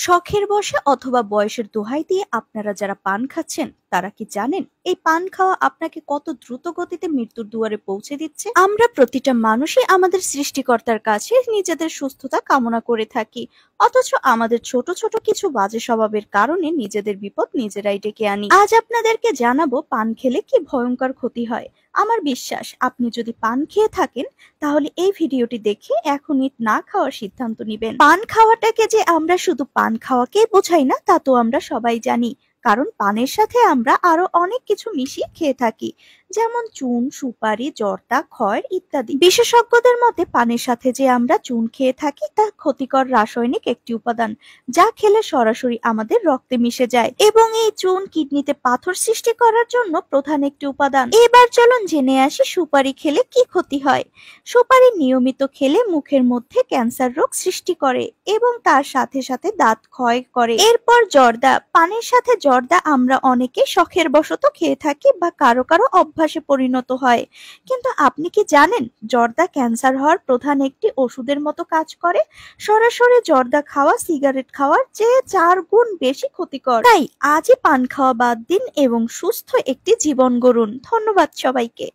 শখের বশে অথবা বয়সের দোহাই দিয়ে আপনারা যারা পান খাচ্ছেন তারা কি জানেন এই পান খাওয়া আপনাকে কত দ্রুত গতিতে মৃত্যুর দুয়ারে পৌঁছে দিচ্ছে? আমরা প্রতিটা মানুষই আমাদের সৃষ্টিকর্তার কাছে নিজেদের সুস্থতা কামনা করে থাকি, অথচ আমাদের ছোট ছোট কিছু বাজে স্বভাবের কারণে নিজেদের বিপদ নিজেরাই ডেকে আনি। আজ আপনাদেরকে জানাবো পান খেলে কি ভয়ঙ্কর ক্ষতি হয়। আমার বিশ্বাস আপনি যদি পান খেয়ে থাকেন তাহলে এই ভিডিওটি দেখে এখনই না খাওয়ার সিদ্ধান্ত নিবেন। পান খাওয়াটাকে যে আমরা শুধু পান খাওয়াকেই বোঝাই না তা তো আমরা সবাই জানি, কারণ পানের সাথে আমরা আরো অনেক কিছু মিশিয়ে খেয়ে থাকি, যেমন চুন, সুপারি, জর্দা, খয়ের ইত্যাদি। বিশেষজ্ঞদের মতে পানের সাথে যে আমরা চুন খেয়ে থাকি তা ক্ষতিকর রাসায়নিক একটি উপাদান, যা খেলে সরাসরি আমাদের রক্তে মিশে যায় এবং এই চুন কিডনিতে পাথর সৃষ্টি করার জন্য প্রধান একটি উপাদান। এবার চলুন জেনে আসি সুপারি খেলে কি ক্ষতি হয়। সুপারি নিয়মিত খেলে মুখের মধ্যে ক্যান্সার রোগ সৃষ্টি করে এবং তার সাথে সাথে দাঁত ক্ষয় করে। এরপর জর্দা। পানের সাথে জর্দা আমরা অনেকে শখের বশত খেয়ে থাকি বা কারো কারো অভ্যাসে পরিণত হয়, কিন্তু আপনি কি জানেন জর্দা ক্যান্সার হওয়ার প্রধান একটি ওষুধের মতো কাজ করে? সরাসরি জর্দা খাওয়া সিগারেট খাওয়ার চেয়ে 4 গুণ বেশি ক্ষতিকর। তাই আজই পান খাওয়া বাদ দিন এবং সুস্থ একটি জীবন গড়ুন। ধন্যবাদ সবাইকে।